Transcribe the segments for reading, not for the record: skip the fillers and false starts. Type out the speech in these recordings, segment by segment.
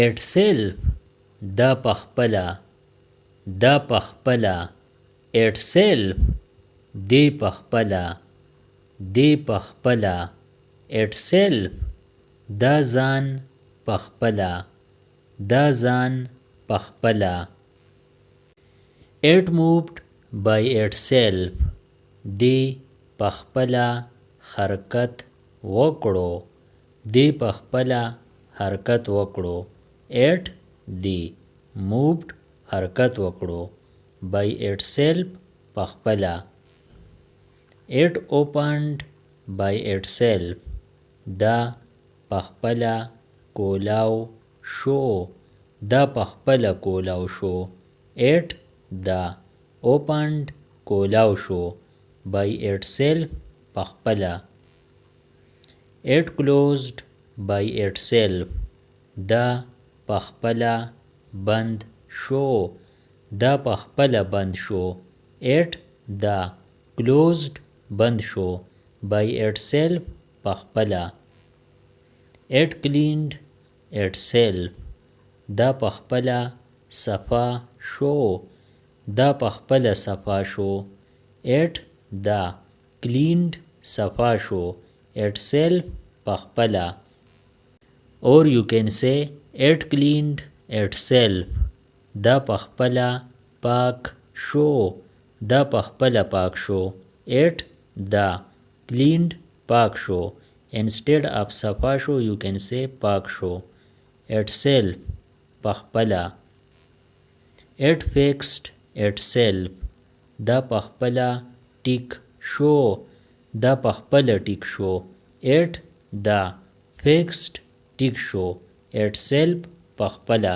itself دا پخپله دا پخپله itself دی پخپله دی پخپله itself دا ځان پخپله دا ځان پخپله it moved by itself دی پخپله حرکت وکړو دی پخپله حرکت وکړو it دی moved حرکت وکړو by itself پخپله it opened by itself دا پخپله کولاو شو دا پخپله کولاو شو it دا opened کولاو شو by itself پخپله it closed by itself دا پخپله بند شو دا پخپله بند شو it دا closed بند شو by itself پخپله it cleaned itself دا پخپله صفا شو دا پخپله صفا شو it دا cleaned صفا شو itself پخپله or you can say it cleaned itself دا پخپله پاک شو دا پخپله پاک شو it دا cleaned پاک شو instead of صفا شو you can say پاک شو itself پخپله it fixed itself دا پخپله ټیک شو دا پخپله ټیک شو it دا fixed ټیک شو itself پخپله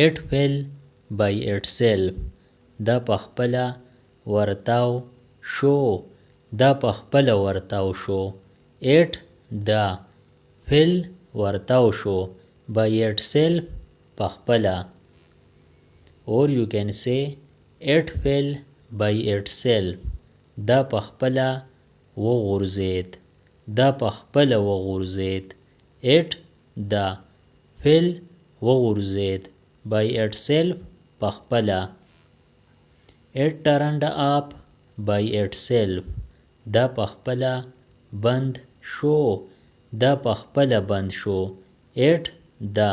it fell by itself دا پخپله ورتاو شو دا پخپله ورتاو شو it دا fell ورتاو شو by itself پخپله or you can say it fell by itself دا پخپله وغورځید دا پخپله وغورځید it دا fell وغورځید by itself پخپله it turned up by itself دا پخپله بند شو دا پخپله بند شو it دا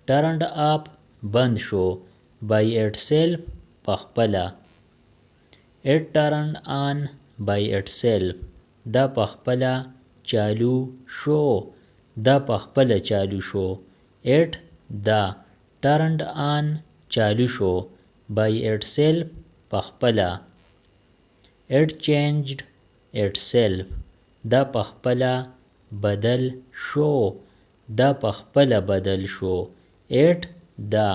turned up بند شو by itself پخپله it turned on by itself دا پخپله چالو شو دا پخپله چالو شو it دا turned on چالو شو by itself پخپله it changed itself دا پخپله بدل شو دا پخپله بدل شو it دا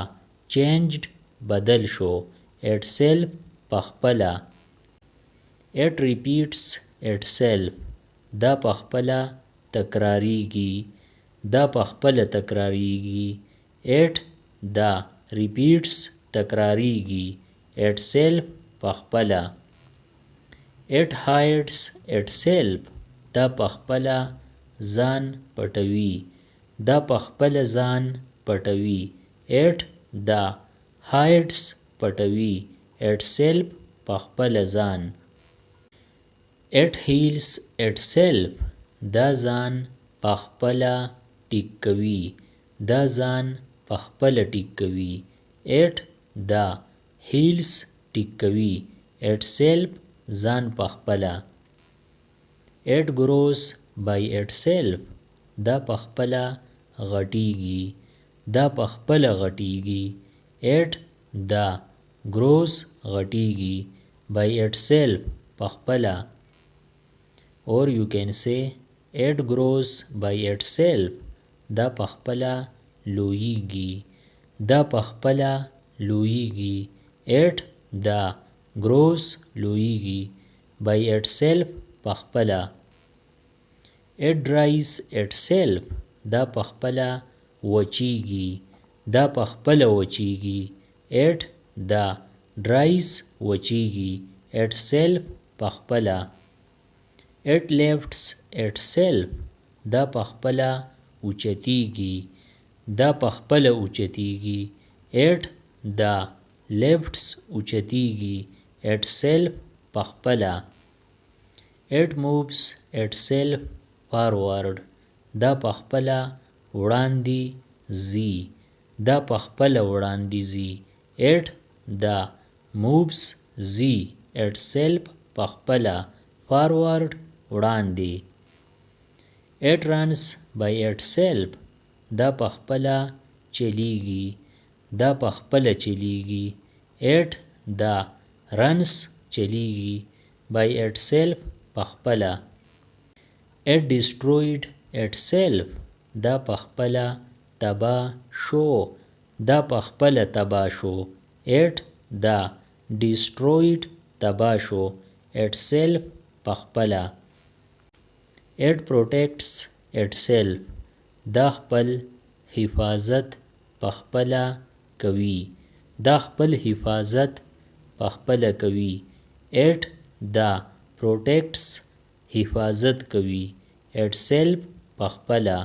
changed بدل شو itself پخپله it repeats itself دا پخپله تکراریږي دا پخپله تکراریږي it دا repeats تکراریږي itself پخپله it hides itself دا پخپله ځان پټوي دا پخپله ځان پټوي it دا hides پټوي itself پخپله ځان it heals itself دا ځان پخپله ټیک کوي دا ځان پخپله ټیک کوي it دا heals ټیک کوي itself ځان پخپله it grows by itself دا پخپله غټیږي دا پخپله غټیږي it دا grows غټیږي by itself پخپله or you can say it grows by itself دا پخپله لویږي دا پخپله لویږي it دا grows لویږي by itself پخپله it dries itself دا پخپله وچیږي دا پخپله وچیږي it دا dries وچیږي itself پخپله it lifts itself دا پخپله اوچتیږي دا پخپل اوچتیږي. it دا lifts اوچتیږي itself پخپله. it moves itself forward دا پخپله وړاندې ځي. دا پخپله وړاندې ځي. it دا moves ځي itself پخپله forward وړاندې. it runs by itself دا پخپله چلیږي. دا پخپله چلیږي. it دا runs چلیږي by itself پخپله. it destroyed itself دا پخپله تباه شو. دا پخپله تباه شو. it دا destroyed تباه شو itself پخپله. it protects itself دا خپل حفاظت پخپله کوي. دا خپل حفاظت پخپله کوي. it دا protects حفاظت کوي itself پخپله.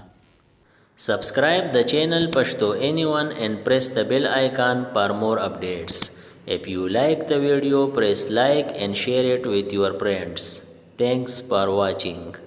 Subscribe the channel Pashto Anyone and press the bell icon for more updates. If you like the video, press like and share it with your friends. Thanks for watching.